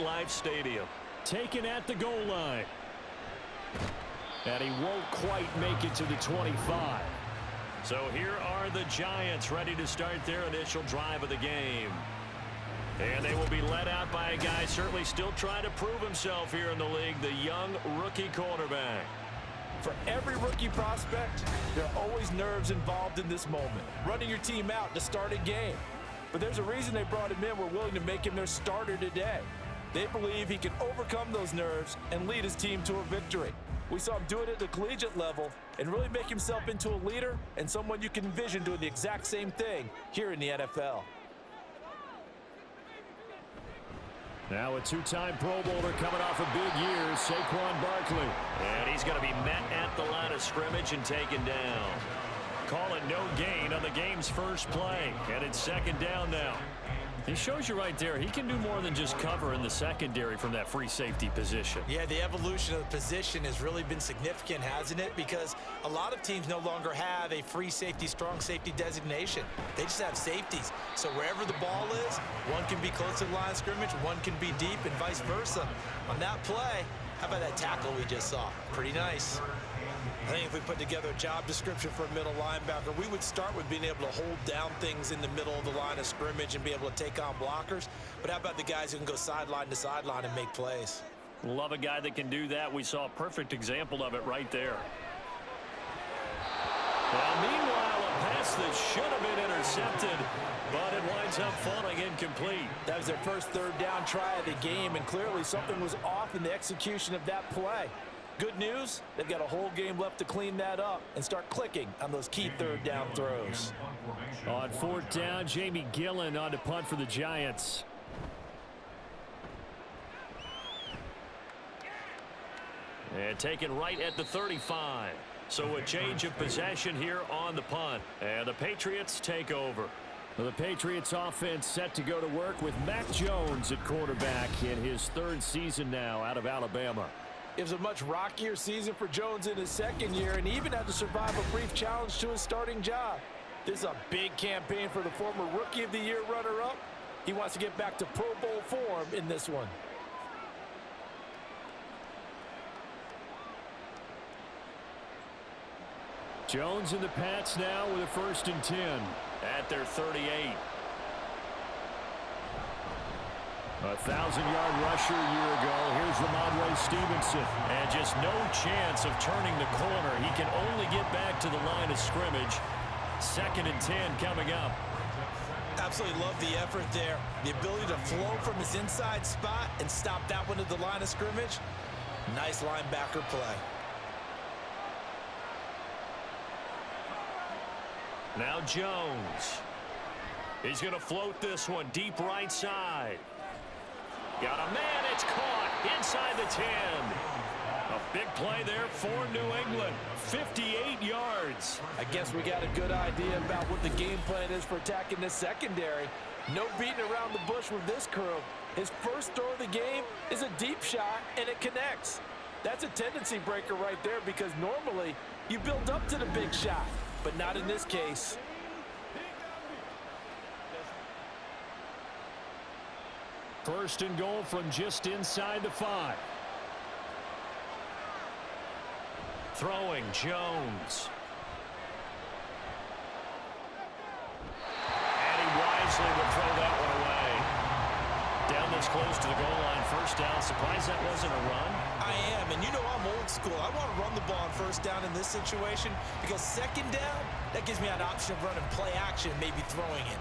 MetLife Stadium. Taken at the goal line. And he won't quite make it to the 25. So here are the Giants ready to start their initial drive of the game. And they will be led out by a guy certainly still trying to prove himself here in the league, the young rookie quarterback. For every rookie prospect, there are always nerves involved in this moment. Running your team out to start a game. But there's a reason they brought him in. We're willing to make him their starter today. They believe he can overcome those nerves and lead his team to a victory. We saw him do it at the collegiate level and really make himself into a leader and someone you can envision doing the exact same thing here in the NFL. Now a two-time Pro Bowler coming off a big year, Saquon Barkley. And he's going to be met at the line of scrimmage and taken down. Call it no gain on the game's first play. And it's second down now. He shows you right there, he can do more than just cover in the secondary from that free safety position. Yeah, the evolution of the position has really been significant, hasn't it? Because a lot of teams no longer have a free safety, strong safety designation. They just have safeties. So wherever the ball is, one can be close to the line of scrimmage, one can be deep, and vice versa. On that play, how about that tackle we just saw? Pretty nice. I think if we put together a job description for a middle linebacker, we would start with being able to hold down things in the middle of the line of scrimmage and be able to take on blockers. But how about the guys who can go sideline to sideline and make plays? Love a guy that can do that. We saw a perfect example of it right there. Now, meanwhile, a pass that should have been intercepted, but it winds up falling incomplete. That was their first third down try of the game, and clearly something was off in the execution of that play. Good news, they've got a whole game left to clean that up and start clicking on those key third down throws. On fourth down, Jamie Gillen on to punt for the Giants. And taken right at the 35. So a change of possession here on the punt. And the Patriots take over. Well, the Patriots offense set to go to work with Mac Jones at quarterback in his third season now out of Alabama. It was a much rockier season for Jones in his second year, and he even had to survive a brief challenge to his starting job. This is a big campaign for the former Rookie of the Year runner-up. He wants to get back to Pro Bowl form in this one. Jones in the Pats now with a 1st and 10. At their 38. A 1,000-yard rusher a year ago. Here's Ramondre Stevenson. And just no chance of turning the corner. He can only get back to the line of scrimmage. 2nd and 10 coming up. Absolutely love the effort there. The ability to flow from his inside spot and stop that one at the line of scrimmage. Nice linebacker play. Now Jones. He's going to float this one deep right side. Got a man, it's caught inside the 10. A big play there for New England. 58 yards. I guess we got a good idea about what the game plan is for attacking this secondary. No beating around the bush with this crew. His first throw of the game is a deep shot, and it connects. That's a tendency breaker right there because normally you build up to the big shot, but not in this case. First and goal from just inside the 5. Throwing Jones. And he wisely will throw that one away. Down this close to the goal line, first down. Surprised that wasn't a run? I am, and you know I'm old school. I want to run the ball on first down in this situation because second down, that gives me an option of running play action, maybe throwing it.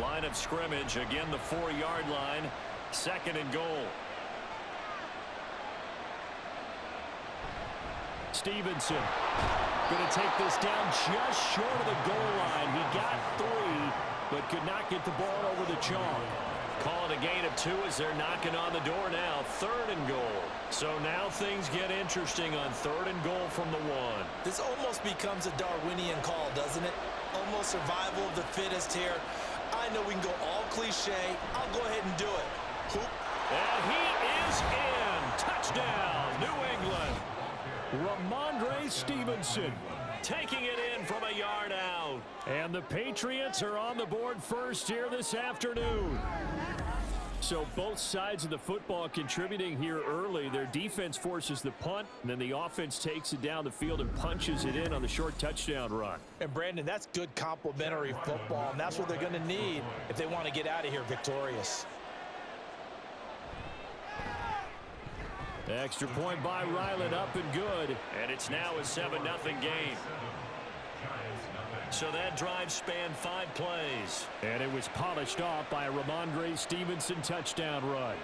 Line of scrimmage, again the 4-yard line, 2nd and goal. Stevenson going to take this down just short of the goal line. He got 3, but could not get the ball over the chalk. Call it a gain of 2 as they're knocking on the door now. 3rd and goal. So now things get interesting on 3rd and goal from the 1. This almost becomes a Darwinian call, doesn't it? Almost survival of the fittest here. I know we can go all cliche. I'll go ahead and do it. Hoop. And he is in. Touchdown, New England. Ramondre Stevenson taking it in from a yard out. And the Patriots are on the board first here this afternoon. So both sides of the football contributing here early. Their defense forces the punt, and then the offense takes it down the field and punches it in on the short touchdown run. And, Brandon, that's good complementary football, and that's what they're going to need if they want to get out of here victorious. Extra point by Ryland, up and good. And it's now a 7-0 game. So that drive spanned 5 plays. And it was polished off by a Ramondre Stevenson touchdown run.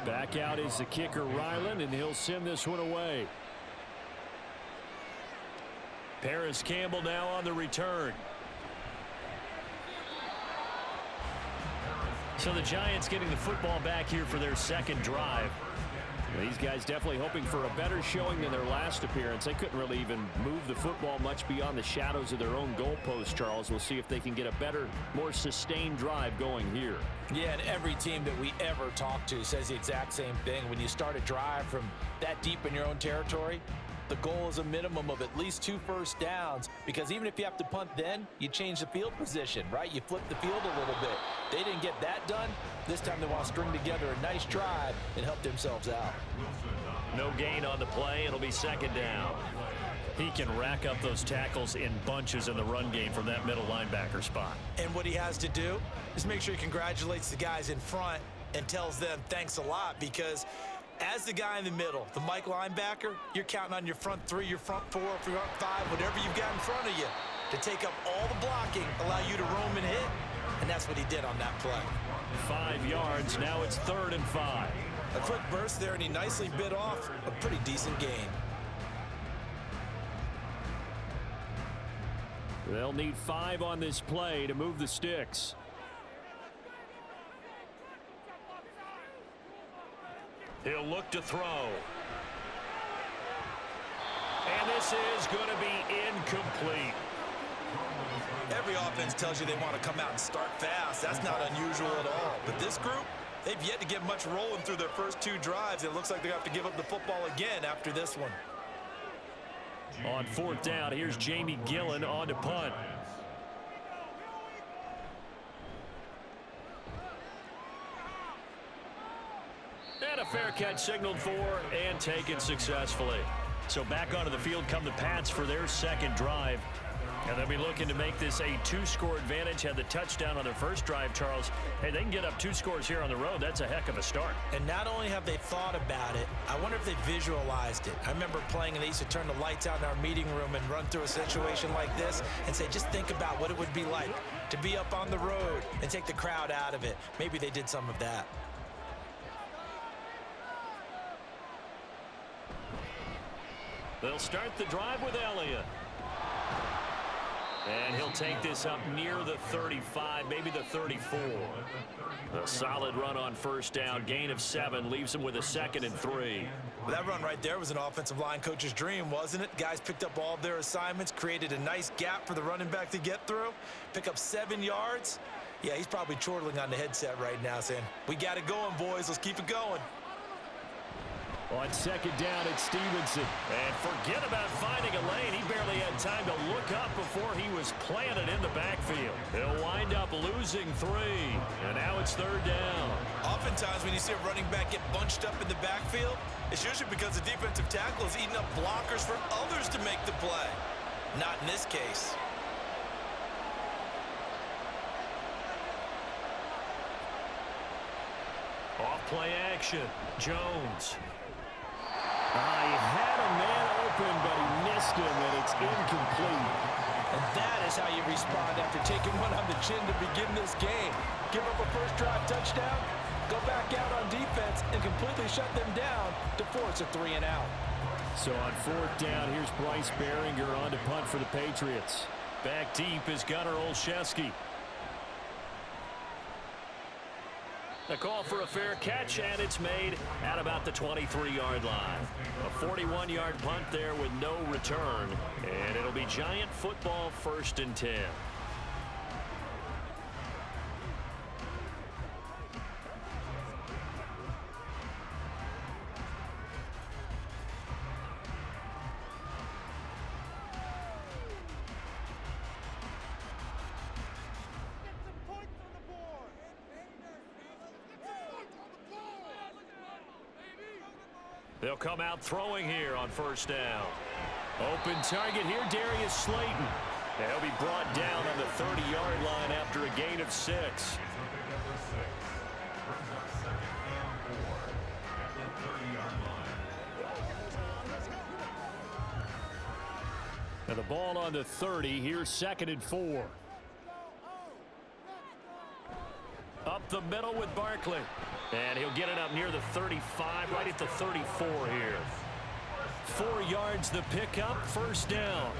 Back out is the kicker, Ryland, and he'll send this one away. Paris Campbell now on the return. So the Giants getting the football back here for their second drive. These guys definitely hoping for a better showing than their last appearance. They couldn't really even move the football much beyond the shadows of their own goalpost, Charles. We'll see if they can get a better, more sustained drive going here. Yeah, and every team that we ever talk to says the exact same thing. When you start a drive from that deep in your own territory, the goal is a minimum of at least 2 first downs, because even if you have to punt then, you change the field position, right? You flip the field a little bit. They didn't get that done. This time they want to string together a nice drive and help themselves out. No gain on the play. It'll be second down. He can rack up those tackles in bunches in the run game from that middle linebacker spot. And what he has to do is make sure he congratulates the guys in front and tells them thanks a lot, because as the guy in the middle, the Mike linebacker, you're counting on your front 3, your front 4, your front 5, whatever you've got in front of you to take up all the blocking, allow you to roam and hit, and that's what he did on that play. 5 yards. Now it's 3rd and 5. A quick burst there, and he nicely bit off a pretty decent gain. They'll need 5 on this play to move the sticks. He'll look to throw. And this is going to be incomplete. Every offense tells you they want to come out and start fast. That's not unusual at all. But this group, they've yet to get much rolling through their first 2 drives. It looks like they're going to have to give up the football again after this one. On 4th down, here's Jamie Gillen on to punt. And a fair catch signaled for and taken successfully. So back onto the field come the Pats for their second drive. And they'll be looking to make this a 2-score advantage. Had the touchdown on their first drive, Charles. Hey, they can get up 2 scores here on the road. That's a heck of a start. And not only have they thought about it, I wonder if they visualized it. I remember playing, and they used to turn the lights out in our meeting room and run through a situation like this and say, just think about what it would be like to be up on the road and take the crowd out of it. Maybe they did some of that. They'll start the drive with Elliott. And he'll take this up near the 35, maybe the 34. A solid run on 1st down, gain of 7, leaves him with a 2nd and 3. Well, that run right there was an offensive line coach's dream, wasn't it? Guys picked up all of their assignments, created a nice gap for the running back to get through, pick up 7 yards. Yeah, he's probably chortling on the headset right now saying, we got it going, boys. Let's keep it going. On 2nd down, it's Stevenson. And forget about finding a lane. He barely had time to look up before he was planted in the backfield. He'll wind up losing 3. And now it's 3rd down. Oftentimes when you see a running back get bunched up in the backfield, it's usually because the defensive tackle is eating up blockers for others to make the play. Not in this case. Off play action. Jones. He had a man open, but he missed him, and it's incomplete. And that is how you respond after taking one on the chin to begin this game. Give up a first drive touchdown, go back out on defense, and completely shut them down to force a 3 and out. So on 4th down, here's Bryce Behringer on to punt for the Patriots. Back deep is Gunnar Olszewski. A call for a fair catch, and it's made at about the 23-yard line. A 41-yard punt there with no return, and it'll be Giant football 1st and 10. They'll come out throwing here on first down. Open target here, Darius Slayton. They'll be brought down on the 30-yard line after a gain of 6. And the ball on the 30. Here's 2nd and 4. Up the middle with Barkley. And he'll get it up near the 35, right at the 34 here. 4 yards the pickup, first down.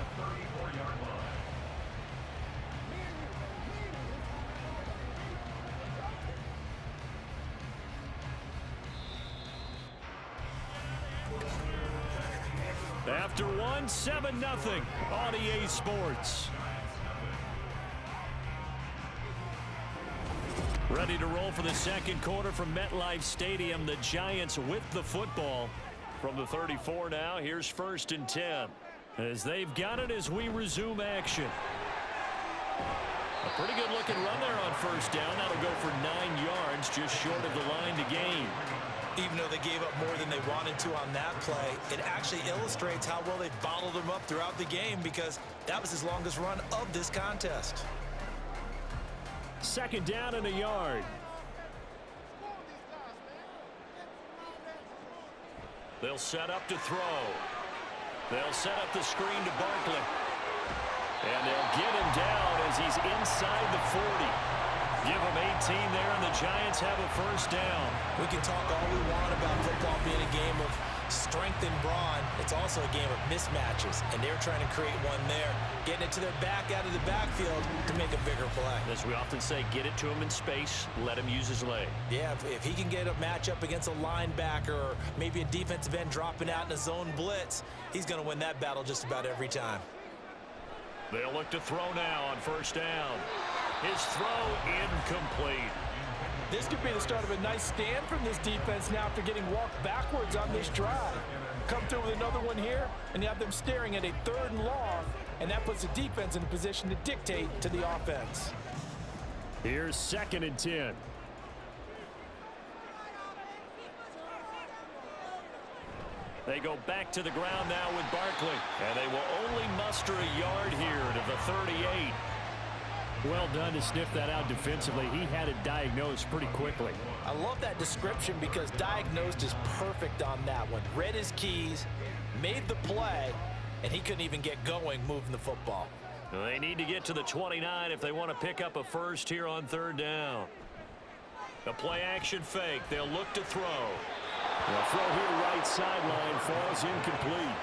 After 1, 7-0 on EA Sports. Ready to roll for the second quarter from MetLife Stadium. The Giants with the football. From the 34 now, here's 1st and 10. As they've got it as we resume action. A pretty good looking run there on first down. That'll go for 9 yards, just short of the line to gain. Even though they gave up more than they wanted to on that play, it actually illustrates how well they bottled them up throughout the game, because that was his longest run of this contest. 2nd down and a yard. They'll set up to throw. They'll set up the screen to Barkley. And they'll get him down as he's inside the 40. Give him 18 there, and the Giants have a first down. We can talk all we want about football being a game of strength and brawn. It's also a game of mismatches, and they're trying to create one there, getting it to their back out of the backfield to make a bigger play. As we often say, get it to him in space, let him use his leg. Yeah, if he can get a matchup against a linebacker or maybe a defensive end dropping out in a zone blitz, he's going to win that battle just about every time. They'll look to throw now on first down. His throw incomplete. This could be the start of a nice stand from this defense now after getting walked backwards on this drive. Come through with another one here, and you have them staring at a 3rd and long, and that puts the defense in a position to dictate to the offense. Here's 2nd and 10. They go back to the ground now with Barkley, and they will only muster a yard here to the 38. Well done to sniff that out defensively. He had it diagnosed pretty quickly. I love that description, because diagnosed is perfect on that one. Read his keys, made the play, and he couldn't even get going moving the football. They need to get to the 29 if they want to pick up a first here on 3rd down. The play action fake. They'll look to throw. The throw here right sideline falls incomplete.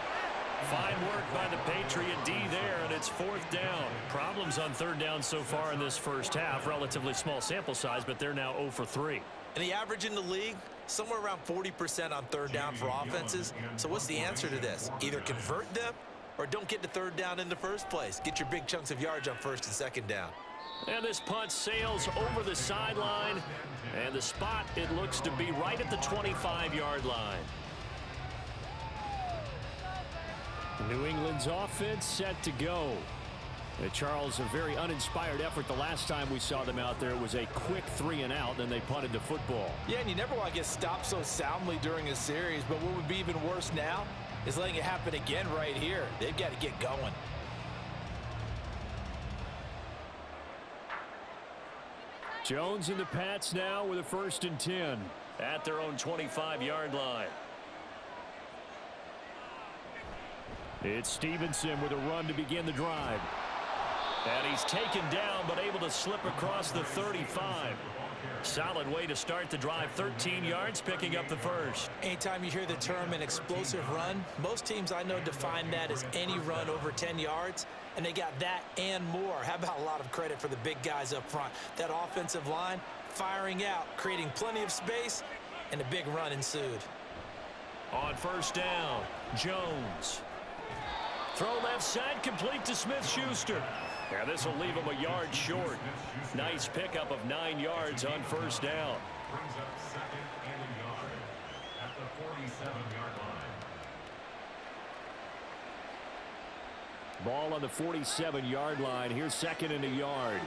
Fine work by the Patriot D there, and it's 4th down. Problems on 3rd down so far in this first half. Relatively small sample size, but they're now 0 for 3. And the average in the league, somewhere around 40% on 3rd down for offenses. So what's the answer to this? Either convert them or don't get to 3rd down in the first place. Get your big chunks of yards on 1st and 2nd down. And this punt sails over the sideline. And the spot, it looks to be right at the 25-yard line. New England's offense set to go. Charles, a very uninspired effort the last time we saw them out there. It was a quick 3 and out, then they punted the football. Yeah, and you never want to get stopped so soundly during a series, but what would be even worse now is letting it happen again right here. They've got to get going. Jones and the Pats now with a 1st and 10. At their own 25-yard line. It's Stevenson with a run to begin the drive. And he's taken down, but able to slip across the 35. Solid way to start the drive. 13 yards, picking up the first. Anytime you hear the term an explosive run, most teams I know define that as any run over 10 yards, and they got that and more. How about a lot of credit for the big guys up front? That offensive line firing out, creating plenty of space, and a big run ensued. On first down, Jones. Throw left side, complete to Smith-Schuster. Yeah, this will leave him a yard short. Nice pickup of 9 yards on first down. Brings up 2nd and a yard at the 47-yard line. Ball on the 47-yard line. Here's 2nd and a yard.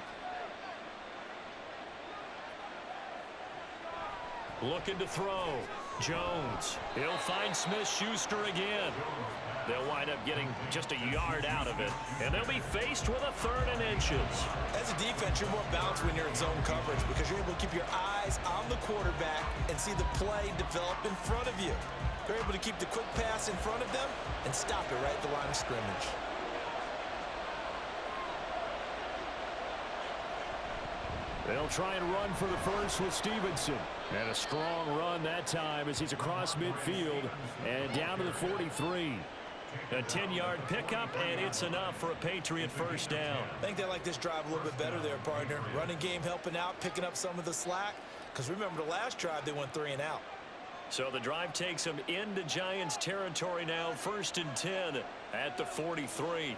Looking to throw. Jones. He'll find Smith-Schuster again. They'll wind up getting just a yard out of it. And they'll be faced with a 3rd and inches. As a defense, you're more balanced when you're in zone coverage because you're able to keep your eyes on the quarterback and see the play develop in front of you. They're able to keep the quick pass in front of them and stop it right at the line of scrimmage. They'll try and run for the first with Stevenson. And a strong run that time as he's across midfield and down to the 43. A 10-yard pickup, and it's enough for a Patriot first down. I think they like this drive a little bit better there, partner. Running game helping out, picking up some of the slack. Because remember, the last drive, they went 3 and out. So the drive takes them into Giants territory now, 1st and 10 at the 43.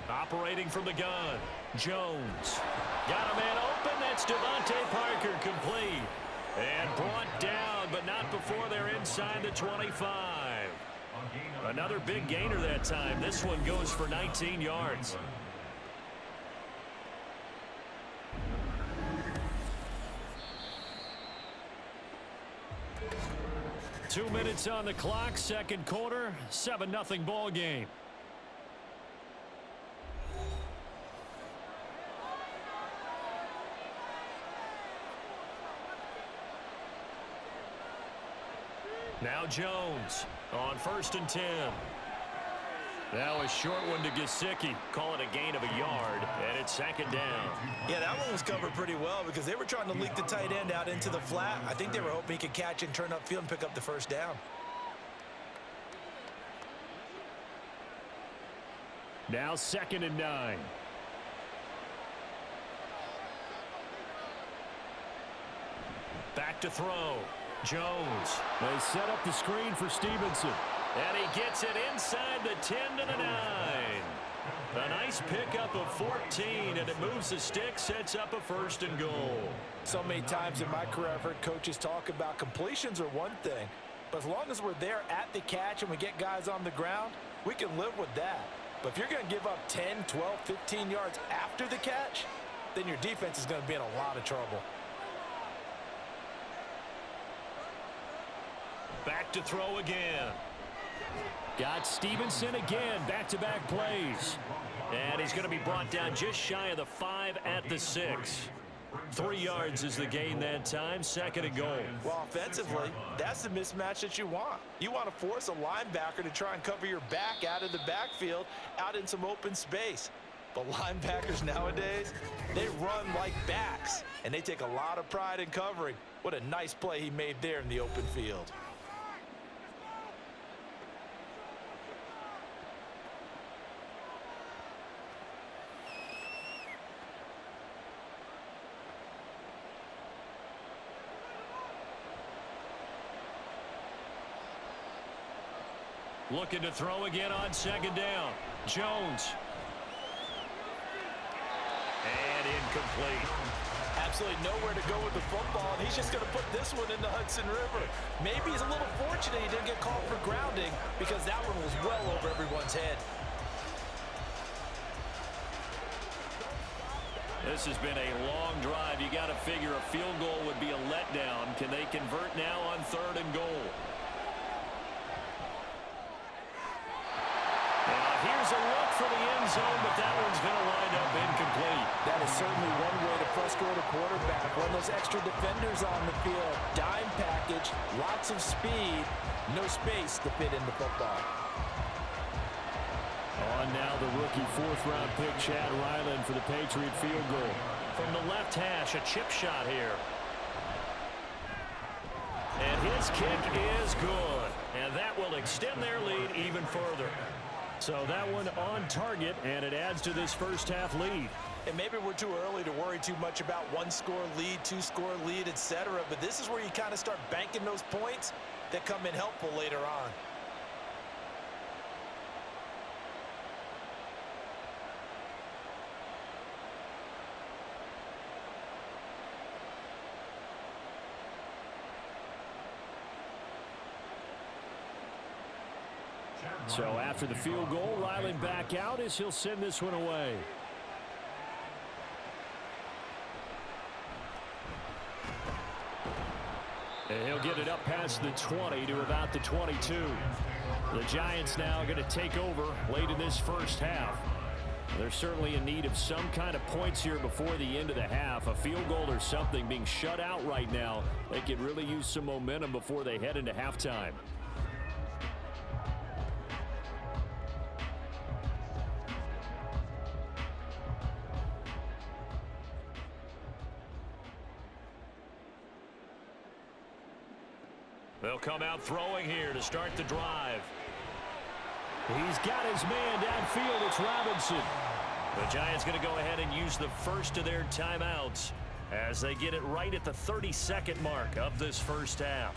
Operating from the gun, Jones. Got a man open. That's Devontae Parker, complete. And brought down, but not before they're inside the 25. Another big gainer that time. This one goes for 19 yards. Two minutes on the clock, second quarter, 7-0 ball game. Now Jones on 1st and 10. Now a short one to Gesicki. Call it a gain of a yard, and it's 2nd down. Yeah, that one was covered pretty well because they were trying to leak the tight end out into the flat. I think they were hoping he could catch and turn upfield and pick up the first down. Now 2nd and 9. Back to throw. Jones. They set up the screen for Stevenson. And he gets it inside the 10 to the 9. A nice pickup of 14, and it moves the stick, sets up a 1st and goal. So many times in my career I've heard coaches talk about completions are one thing, but as long as we're there at the catch and we get guys on the ground, we can live with that. But if you're going to give up 10, 12, 15 yards after the catch, then your defense is going to be in a lot of trouble. Back to throw again. Got Stevenson again, back-to-back plays. And he's going to be brought down just shy of the 5 at the 6. 3 yards is the gain that time, 2nd and goal. Well, offensively, that's the mismatch that you want. You want to force a linebacker to try and cover your back out of the backfield, out in some open space. But linebackers nowadays, they run like backs, and they take a lot of pride in covering. What a nice play he made there in the open field. Looking to throw again on 2nd down. Jones. And incomplete. Absolutely nowhere to go with the football, and he's just going to put this one in the Hudson River. Maybe he's a little fortunate he didn't get called for grounding because that one was well over everyone's head. This has been a long drive. You got to figure a field goal would be a letdown. Can they convert now on 3rd and goal? Here's a look for the end zone, but that one's going to wind up incomplete. That is certainly one way to frustrate a quarterback. Run those extra defenders on the field. Dime package, lots of speed, no space to fit in the football. On now the rookie 4th-round pick, Chad Ryland, for the Patriot field goal. From the left hash, a chip shot here. And his kick is good. And that will extend their lead even further. So that one on target, and it adds to this first-half lead. And maybe we're too early to worry too much about 1-score lead, 2-score lead, etc. But this is where you kind of start banking those points that come in helpful later on. So after the field goal, Ryland back out as he'll send this one away. And he'll get it up past the 20 to about the 22. The Giants now going to take over late in this first half. They're certainly in need of some kind of points here before the end of the half. A field goal or something. Being shut out right now, they could really use some momentum before they head into halftime. They'll come out throwing here to start the drive. He's got his man downfield. It's Robinson. The Giants going to go ahead and use the first of their timeouts as they get it right at the 32nd mark of this first half.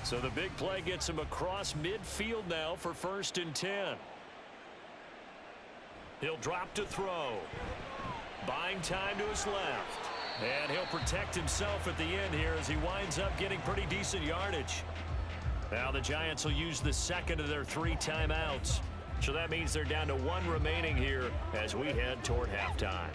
So the big play gets him across midfield now for 1st and 10. He'll drop to throw. Buying time to his left. And he'll protect himself at the end here as he winds up getting pretty decent yardage. Now the Giants will use the second of their 3 timeouts. So that means they're down to 1 remaining here as we head toward halftime.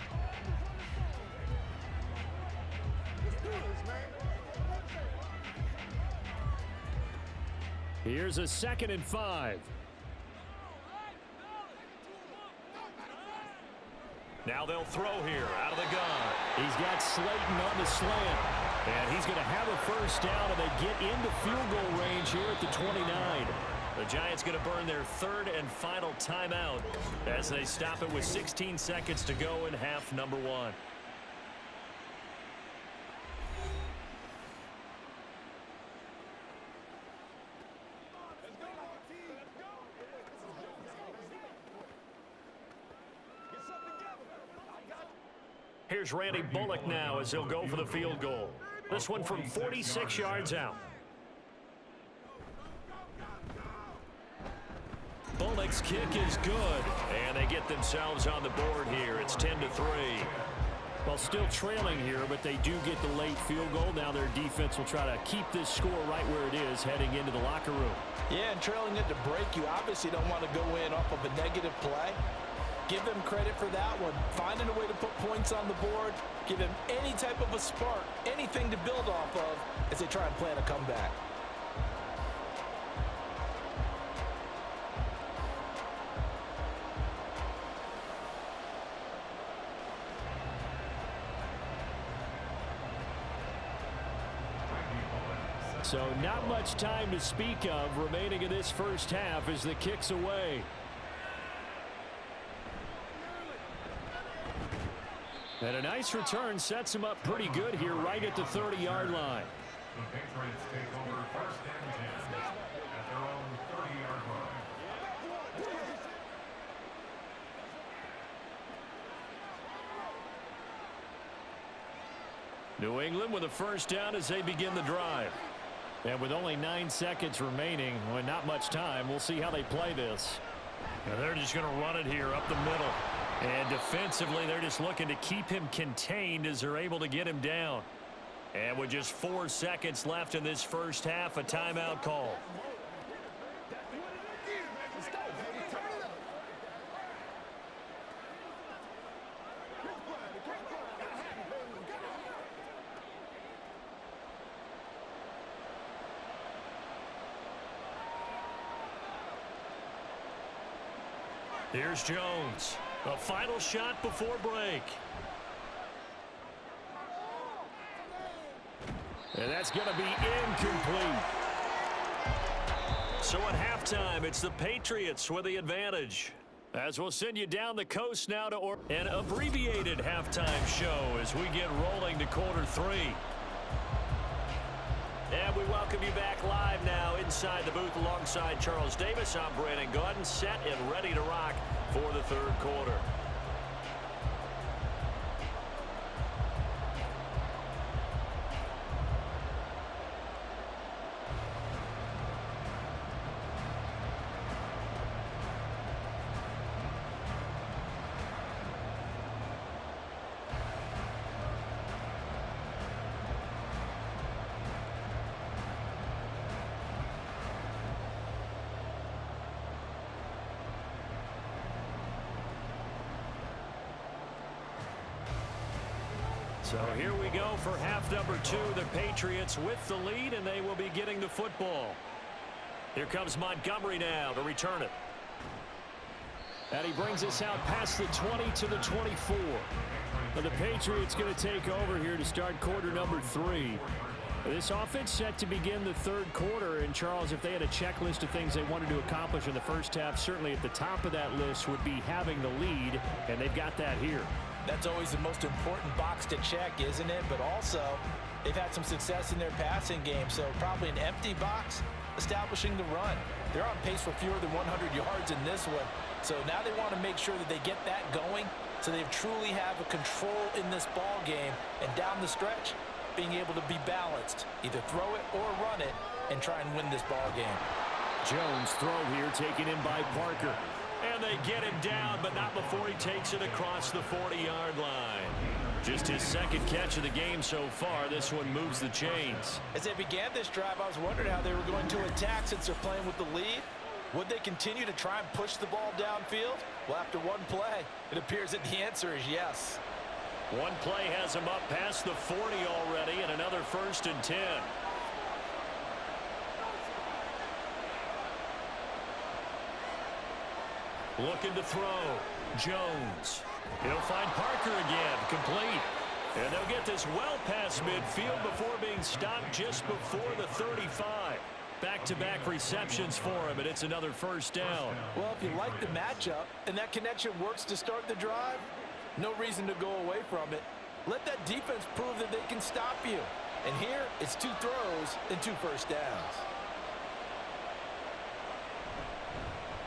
Here's a 2nd and 5. Now they'll throw here out of the gun. He's got Slayton on the slant. And he's going to have a first down, and they get into field goal range here at the 29. The Giants going to burn their 3rd and final timeout as they stop it with 16 seconds to go in half number 1. Here's Randy Bullock now as he'll go for the field goal. This one from 46 yards out. Bullock's kick is good, and they get themselves on the board here. It's 10-3. Well, still trailing here, but they do get the late field goal. Now their defense will try to keep this score right where it is heading into the locker room. Yeah, and trailing at the break, you obviously don't want to go in off of a negative play. Give them credit for that one. Finding a way to put points on the board. Give them any type of a spark, anything to build off of as they try and plan a comeback. So not much time to speak of remaining in this first half as the kick's away. And a nice return sets him up pretty good here right at the 30-yard line. The Patriots take over 1st and 10 at their own 30-yard line. New England with a first down as they begin the drive. And with only 9 seconds remaining, well, not much time, we'll see how they play this. And they're just going to run it here up the middle. And defensively, they're just looking to keep him contained as they're able to get him down. And with just 4 seconds left in this first half, a timeout call. Here's Jones. A final shot before break. And that's going to be incomplete. So at halftime, it's the Patriots with the advantage. As we'll send you down the coast now to an abbreviated halftime show as we get rolling to quarter 3. And we welcome you back live now inside the booth alongside Charles Davis. I'm Brandon Gaudin, set and ready to rock for the 3rd quarter. So here we go for half number 2. The Patriots with the lead, and they will be getting the football. Here comes Montgomery now to return it. And he brings us out past the 20 to the 24. But the Patriots going to take over here to start quarter number 3. This offense set to begin the third quarter. And, Charles, if they had a checklist of things they wanted to accomplish in the first half, certainly at the top of that list would be having the lead, and they've got that here. That's always the most important box to check, isn't it? But also, they've had some success in their passing game, so probably an empty box establishing the run. They're on pace for fewer than 100 yards in this one, so now they want to make sure that they get that going so they truly have a control in this ball game, and down the stretch, being able to be balanced, either throw it or run it, and try and win this ball game. Jones throw here taken in by Parker. And they get him down, but not before he takes it across the 40-yard line. Just his second catch of the game so far. This one moves the chains. As they began this drive, I was wondering how they were going to attack since they're playing with the lead. Would they continue to try and push the ball downfield? Well, after one play, it appears that the answer is yes. One play has him up past the 40 already, and another 1st and 10. Looking to throw. Jones. He'll find Parker again. Complete. And they'll get this well past midfield before being stopped just before the 35. Back-to-back receptions for him, and it's another 1st down. Well, if you like the matchup and that connection works to start the drive, no reason to go away from it. Let that defense prove that they can stop you. And here, it's 2 throws and 2 first downs.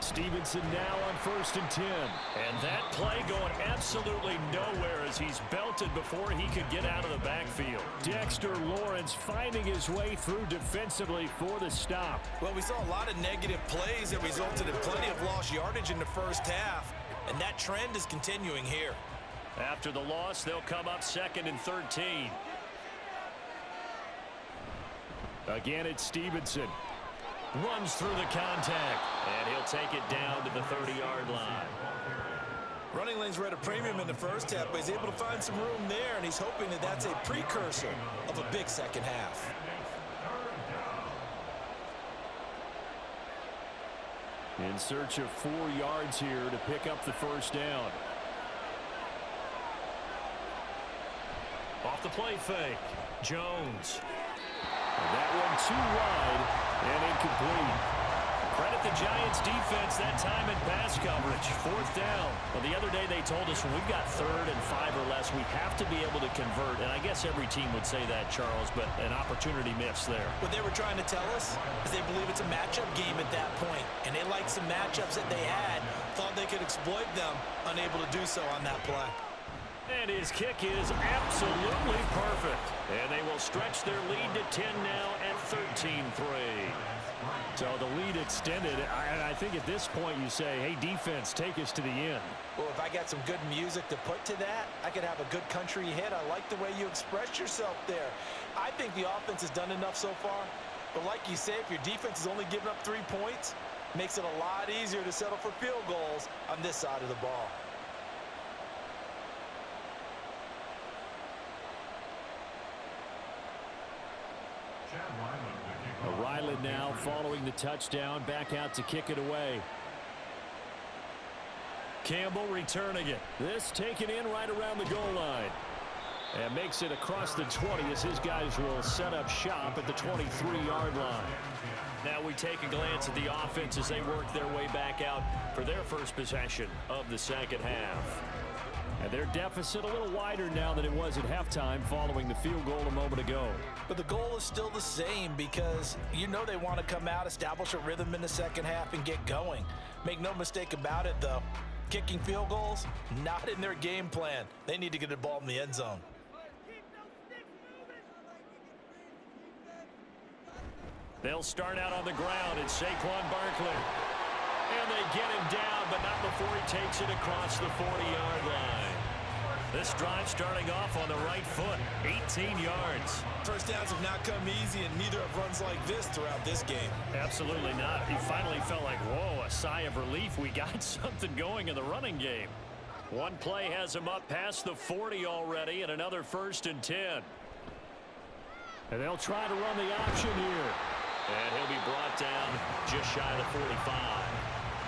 Stevenson now on 1st and 10. And that play going absolutely nowhere as he's belted before he could get out of the backfield. Dexter Lawrence finding his way through defensively for the stop. Well, we saw a lot of negative plays that resulted in plenty of lost yardage in the first half, and that trend is continuing here. After the loss, they'll come up 2nd and 13. Again, it's Stevenson. Runs through the contact, and he'll take it down to the 30-yard line. Running lanes were at a premium in the first half, but he's able to find some room there, and he's hoping that that's a precursor of a big second half. In search of 4 yards here to pick up the 1st down. Off the play fake. Jones. And that one too wide and incomplete. Credit the Giants defense that time in pass coverage. 4th down. Well, the other day they told us when we've got 3rd and 5 or less, we have to be able to convert. And I guess every team would say that, Charles, but an opportunity missed there. What they were trying to tell us is they believe it's a matchup game at that point. And they liked some matchups that they had, thought they could exploit them, unable to do so on that play. And his kick is absolutely perfect. And they will stretch their lead to 10 now at 13-3. So the lead extended. I think at this point you say, hey, defense, take us to the end. Well, if I got some good music to put to that, I could have a good country hit. I like the way you express yourself there. I think the offense has done enough so far. But like you say, if your defense is only giving up 3 points, it makes it a lot easier to settle for field goals on this side of the ball. Ryland now following the touchdown, back out to kick it away. Campbell returning it. This taken in right around the goal line. And makes it across the 20 as his guys will set up shop at the 23-yard line. Now we take a glance at the offense as they work their way back out for their first possession of the second half. And their deficit a little wider now than it was at halftime following the field goal a moment ago. But the goal is still the same because you know they want to come out, establish a rhythm in the second half, and get going. Make no mistake about it, though. Kicking field goals, not in their game plan. They need to get the ball in the end zone. They'll start out on the ground. It's Saquon Barkley. And they get him down, but not before he takes it across the 40-yard line. This drive starting off on the right foot, 18 yards. First downs have not come easy, and neither have runs like this throughout this game. Absolutely not. He finally felt like, whoa, a sigh of relief. We got something going in the running game. One play has him up past the 40 already, and another 1st and 10. And they'll try to run the option here. And he'll be brought down just shy of the 45.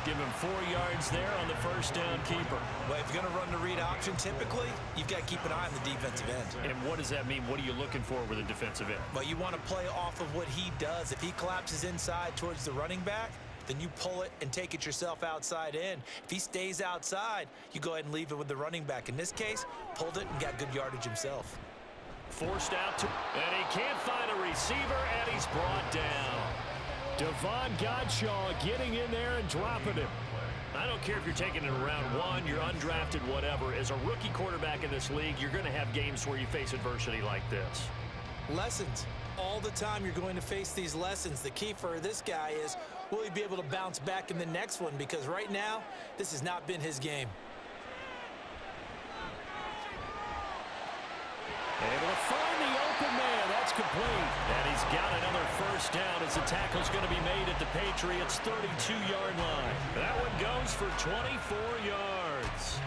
Give him 4 yards there on the 1st down keeper. Well, if you're going to run the read option, typically, you've got to keep an eye on the defensive end. And what does that mean? What are you looking for with a defensive end? Well, you want to play off of what he does. If he collapses inside towards the running back, then you pull it and take it yourself outside in. If he stays outside, you go ahead and leave it with the running back. In this case, pulled it and got good yardage himself. Forced out to, and he can't find a receiver, and he's brought down. Devon Godshaw getting in there and dropping him. I don't care if you're taking it in round 1, you're undrafted, whatever. As a rookie quarterback in this league, you're going to have games where you face adversity like this. Lessons. All the time you're going to face these lessons. The key for this guy is, will he be able to bounce back in the next one? Because right now, this has not been his game. Able to find the open man. That's complete. And he's got another 1st down as the tackle's going to be made at the Patriots' 32-yard line. That one goes for 24 yards.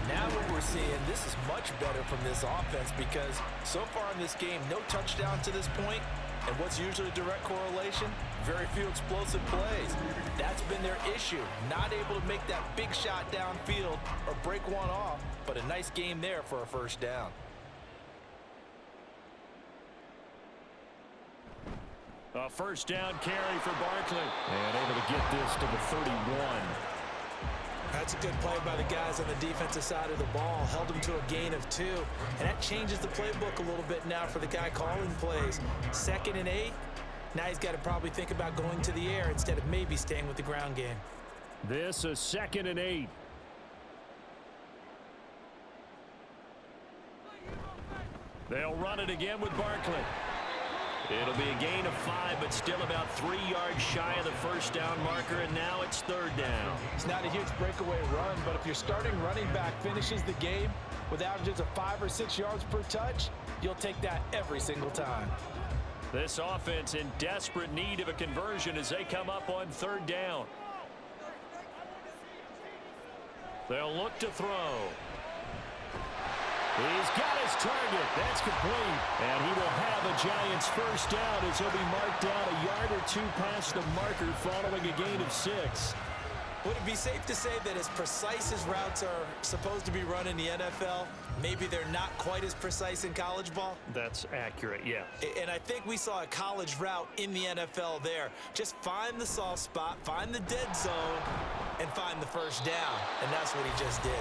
Now what we're seeing, this is much better from this offense because so far in this game, no touchdown to this point. And what's usually a direct correlation? Very few explosive plays. That's been their issue. Not able to make that big shot downfield or break one off, but a nice game there for a 1st down. A 1st down carry for Barkley. And able to get this to the 31. That's a good play by the guys on the defensive side of the ball. Held him to a gain of 2. And that changes the playbook a little bit now for the guy calling plays. 2nd and 8. Now he's got to probably think about going to the air instead of maybe staying with the ground game. This is 2nd and 8. They'll run it again with Barkley. It'll be a gain of 5, but still about 3 yards shy of the 1st down marker, and now it's 3rd down. It's not a huge breakaway run, but if your starting running back finishes the game with averages of 5 or 6 yards per touch, you'll take that every single time. This offense in desperate need of a conversion as they come up on 3rd down. They'll look to throw. He's got his target. That's complete. And he will have a Giants 1st down as he'll be marked down a yard or 2 past the marker following a gain of 6. Would it be safe to say that as precise as routes are supposed to be run in the NFL, maybe they're not quite as precise in college ball? That's accurate, yeah. And I think we saw a college route in the NFL there. Just find the soft spot, find the dead zone, and find the 1st down. And that's what he just did.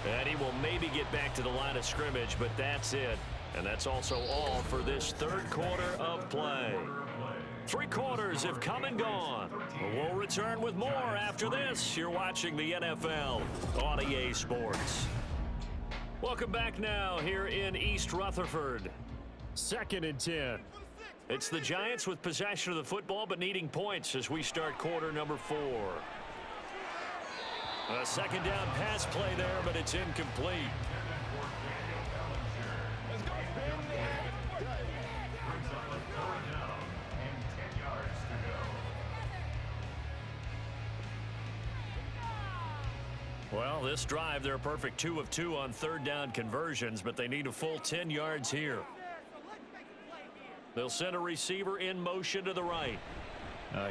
And he will maybe get back to the line of scrimmage, but that's it. And that's also all for this 3rd quarter of play. 3 quarters have come and gone. We'll return with more after this. You're watching the NFL on EA Sports. Welcome back now here in East Rutherford. 2nd and 10. It's the Giants with possession of the football but needing points as we start quarter number 4. A 2nd down pass play there, but it's incomplete. Well, this drive, they're a perfect 2 of 2 on 3rd down conversions, but they need a full 10 yards here. They'll send a receiver in motion to the right.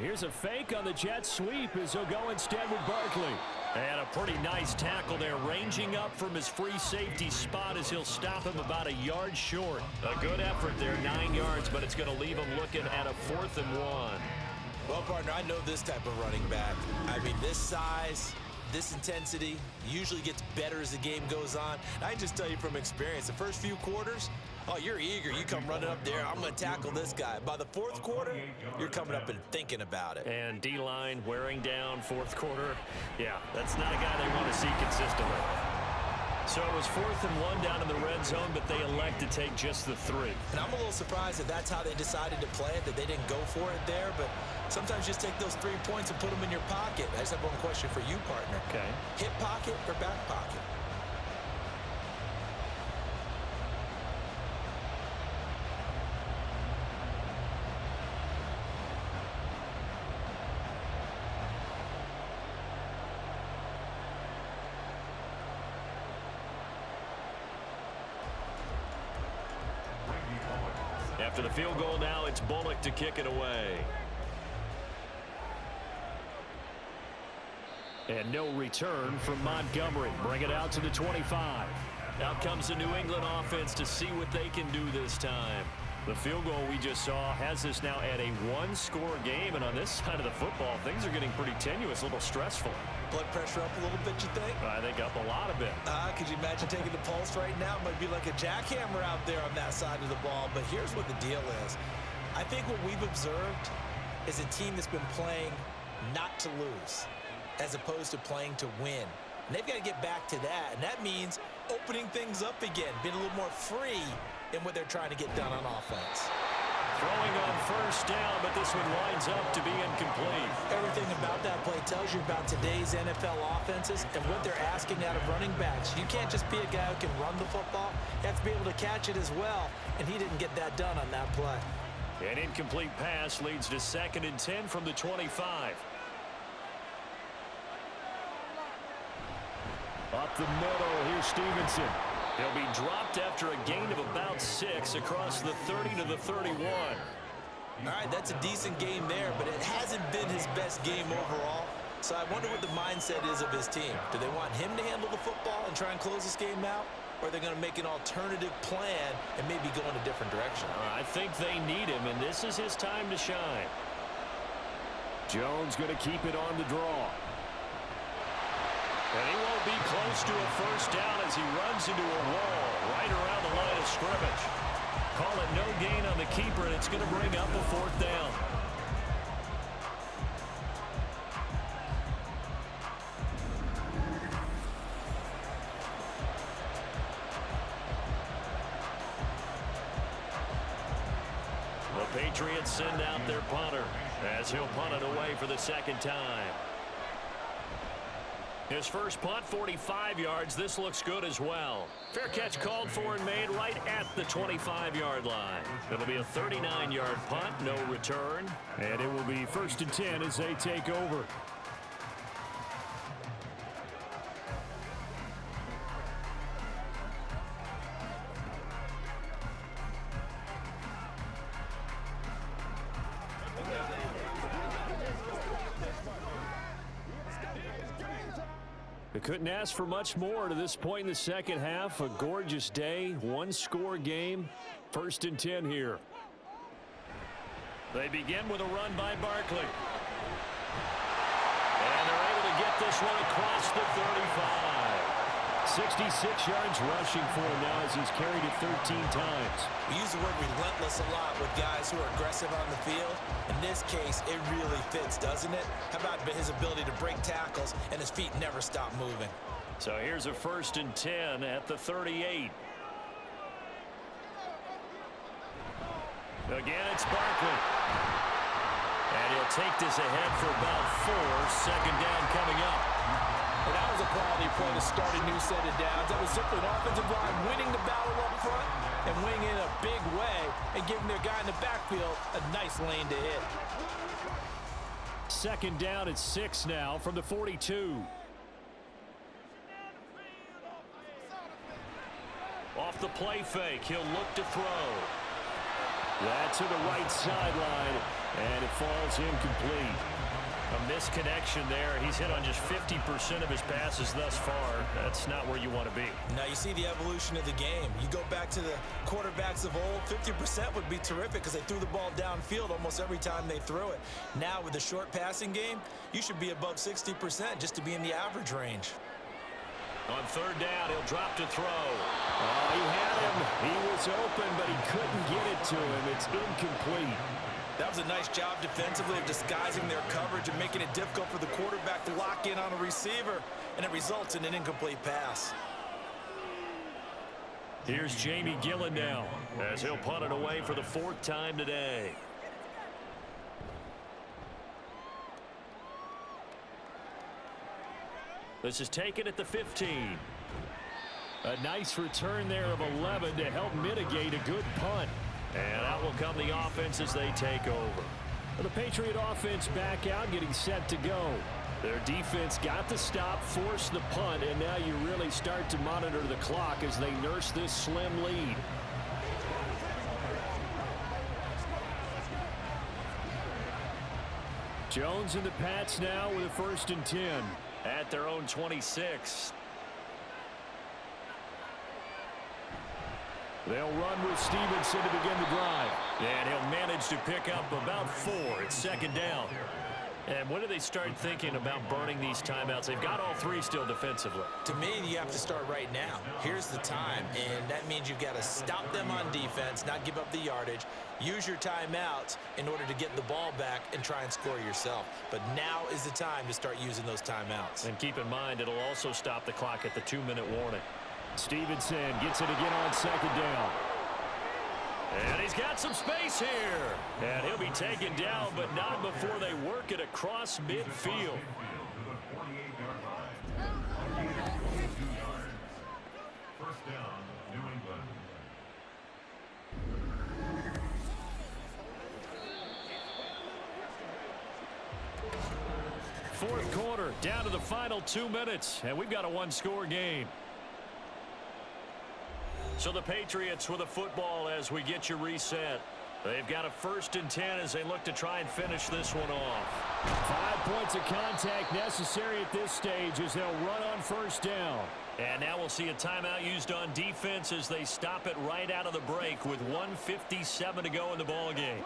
Here's a fake on the jet sweep as he'll go instead with Barkley. And a pretty nice tackle there, ranging up from his free safety spot as he'll stop him about a yard short. A good effort there, 9 yards, but it's going to leave him looking at a 4th and 1. Well, partner, I know this type of running back. I mean, this size, this intensity usually gets better as the game goes on. And I can just tell you from experience, the first few quarters, oh, you're eager. You come running up there. I'm going to tackle this guy. By the 4th quarter, you're coming up and thinking about it. And D-line wearing down 4th quarter. Yeah, that's not a guy they want to see consistently. So it was 4th and 1 down in the red zone, but they elect to take just the 3. And I'm a little surprised that that's how they decided to play it, that they didn't go for it there. But sometimes just take those 3 points and put them in your pocket. I just have one question for you, partner. Okay. Hip pocket or back pocket? After the field goal now, it's Bullock to kick it away. And no return from Montgomery. Bring it out to the 25. Out comes the New England offense to see what they can do this time. The field goal we just saw has us now at a one-score game, and on this side of the football, things are getting pretty tenuous, a little stressful. Blood pressure up a little bit, you think? I think up a lot of it. Could you imagine taking the pulse right now? It might be like a jackhammer out there on that side of the ball, but here's what the deal is. I think what we've observed is a team that's been playing not to lose as opposed to playing to win. And they've got to get back to that, and that means opening things up again, being a little more free in what they're trying to get done on offense. Throwing on first down, but this one winds up to be incomplete. Everything about that play tells you about today's NFL offenses and what they're asking out of running backs. You can't just be a guy who can run the football. You have to be able to catch it as well, and he didn't get that done on that play. An incomplete pass leads to 2nd and 10 from the 25. Up the middle, here's Stevenson. He'll be dropped after a gain of about 6 across the 30 to the 31. All right, that's a decent game there, but it hasn't been his best game overall. So I wonder what the mindset is of his team. Do they want him to handle the football and try and close this game out? Or are they going to make an alternative plan and maybe go in a different direction? I think they need him, and this is his time to shine. Jones going to keep it on the draw. And he won't be close to a first down as he runs into a wall right around the line of scrimmage. Call it no gain on the keeper, and it's going to bring up a 4th down. The Patriots send out their punter as he'll punt it away for the 2nd time. His first punt, 45 yards. This looks good as well. Fair catch called for and made right at the 25-yard line. It'll be a 39-yard punt, no return. And it will be 1st and 10 as they take over. They couldn't ask for much more to this point in the second half. A gorgeous day, one-score game. 1st and 10 here. They begin with a run by Barkley. And they're able to get this one across the 35. 66 yards rushing for him now as he's carried it 13 times. We use the word relentless a lot with guys who are aggressive on the field. In this case, it really fits, doesn't it? How about his ability to break tackles and his feet never stop moving? So here's a 1st and 10 at the 38. Again, it's Barkley. And he'll take this ahead for about 4. 2nd down coming up. And that was a quality play to start a new set of downs. That was simply an offensive line winning the battle up front and winning in a big way and giving their guy in the backfield a nice lane to hit. 2nd down at 6 now from the 42. Off the play fake, he'll look to throw. That to the right sideline, and it falls incomplete. A misconnection there. He's hit on just 50% of his passes thus far. That's not where you want to be. Now you see the evolution of the game. You go back to the quarterbacks of old, 50% would be terrific because they threw the ball downfield almost every time they threw it. Now with the short passing game, you should be above 60% just to be in the average range. On 3rd down, he'll drop to throw. Oh, he had him. He was open, but he couldn't get it to him. It's incomplete. That was a nice job defensively of disguising their coverage and making it difficult for the quarterback to lock in on a receiver, and it results in an incomplete pass. Here's Jamie Gillen now as he'll punt it away for the 4th time today. This is taken at the 15. A nice return there of 11 to help mitigate a good punt. And out will come the offense as they take over. Well, the Patriot offense back out, getting set to go. Their defense got the stop, forced the punt, and now you really start to monitor the clock as they nurse this slim lead. Jones and the Pats now with a 1st and 10. At their own 26. They'll run with Stevenson to begin the drive. And he'll manage to pick up about 4. It's 2nd down. And when do they start thinking about burning these timeouts? They've got all 3 still defensively. To me, you have to start right now. Here's the time, and that means you've got to stop them on defense, not give up the yardage, use your timeouts in order to get the ball back and try and score yourself. But now is the time to start using those timeouts. And keep in mind, it'll also stop the clock at the 2-minute warning. Stevenson gets it again on 2nd down. And he's got some space here. And he'll be taken down, but not before they work it across midfield. First down, New England. Fourth quarter, down to the final 2 minutes, and we've got a 1-score game. So the Patriots with a football as we get you reset. They've got a 1st and 10 as they look to try and finish this one off. 5 points of contact necessary at this stage as they'll run on 1st down. And now we'll see a timeout used on defense as they stop it right out of the break with 1:57 to go in the ball game.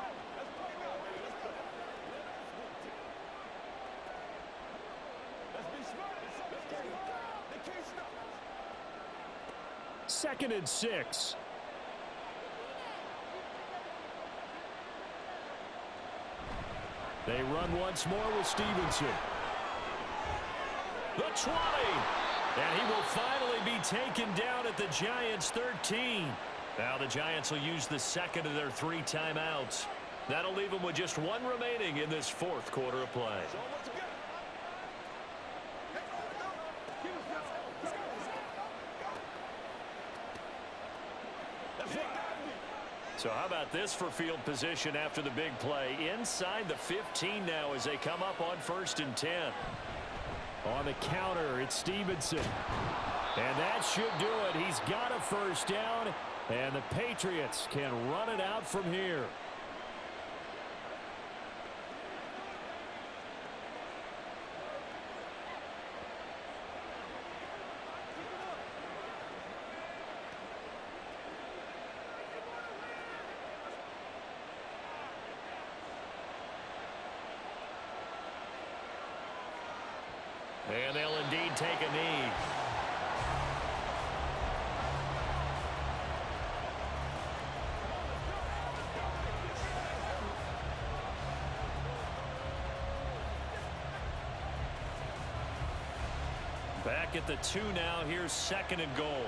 Second and 6. They run once more with Stevenson. The 20. And he will finally be taken down at the Giants' 13. Now the Giants will use the 2nd of their 3 timeouts. That'll leave them with just 1 remaining in this 4th quarter of play. So how about this for field position after the big play? Inside the 15 now as they come up on 1st and 10. On the counter, it's Stevenson. And that should do it. He's got a 1st down, and the Patriots can run it out from here. And they'll indeed take a knee. Back at the 2 now. Here's 2nd and goal.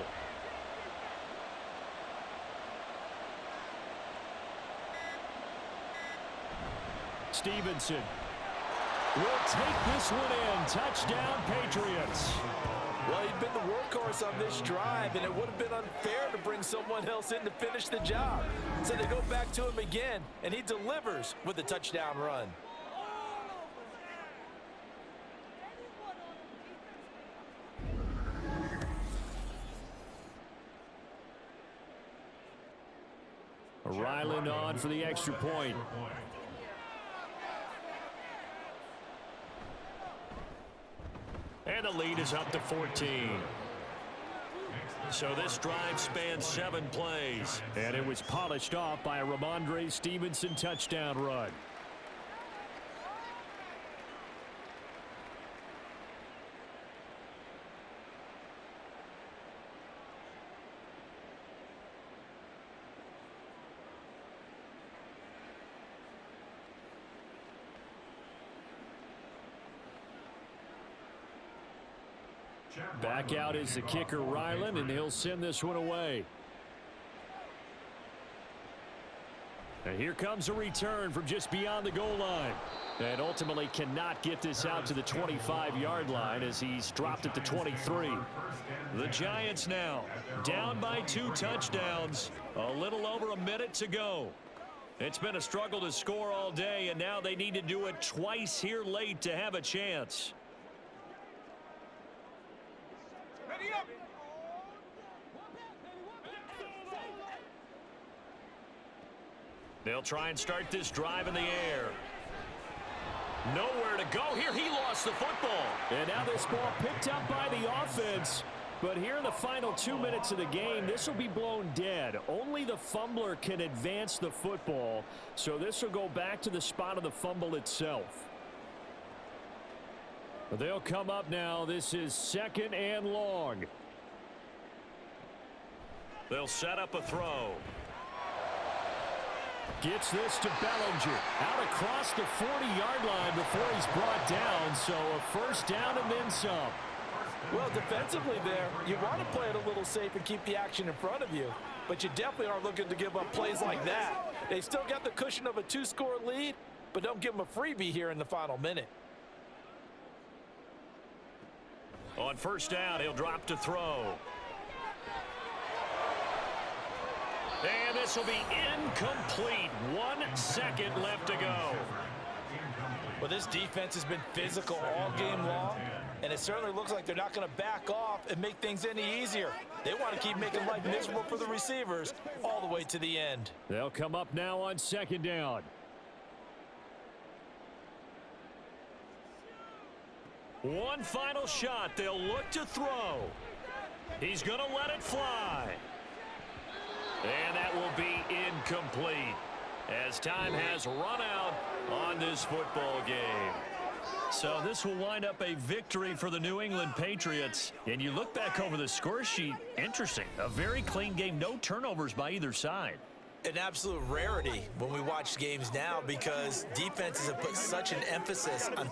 Stevenson will take this one in. Touchdown, Patriots. Well, he'd been the workhorse on this drive, and it would have been unfair to bring someone else in to finish the job. So they go back to him again, and he delivers with a touchdown run. Ryland on for the extra point. And the lead is up to 14. So this drive spans 7 plays. And it was polished off by a Ramondre Stevenson touchdown run. Back out is the kicker, Ryland, and he'll send this one away. And here comes a return from just beyond the goal line. And ultimately cannot get this out to the 25-yard line as he's dropped at the 23. The Giants now down by 2 touchdowns. A little over a minute to go. It's been a struggle to score all day, and now they need to do it twice here late to have a chance. They'll try and start this drive in the air. Nowhere to go here. He lost the football. And now this ball picked up by the offense. But here in the final 2 minutes of the game, this will be blown dead. Only the fumbler can advance the football. So this will go back to the spot of the fumble itself. They'll come up now. This is 2nd and long. They'll set up a throw. Gets this to Bellinger. Out across the 40-yard line before he's brought down. So a first down and then some. Well, defensively there, you want to play it a little safe and keep the action in front of you. But you definitely aren't looking to give up plays like that. They still got the cushion of a 2-score lead, but don't give them a freebie here in the final minute. On first down, he'll drop to throw. And this will be incomplete. 1 second left to go. Well, this defense has been physical all game long, and it certainly looks like they're not going to back off and make things any easier. They want to keep making life miserable for the receivers all the way to the end. They'll come up now on 2nd down. One final shot. They'll look to throw. He's going to let it fly. And that will be incomplete as time has run out on this football game. So this will wind up a victory for the New England Patriots. And you look back over the score sheet, interesting. A very clean game, no turnovers by either side. An absolute rarity when we watch games now because defenses have put such an emphasis on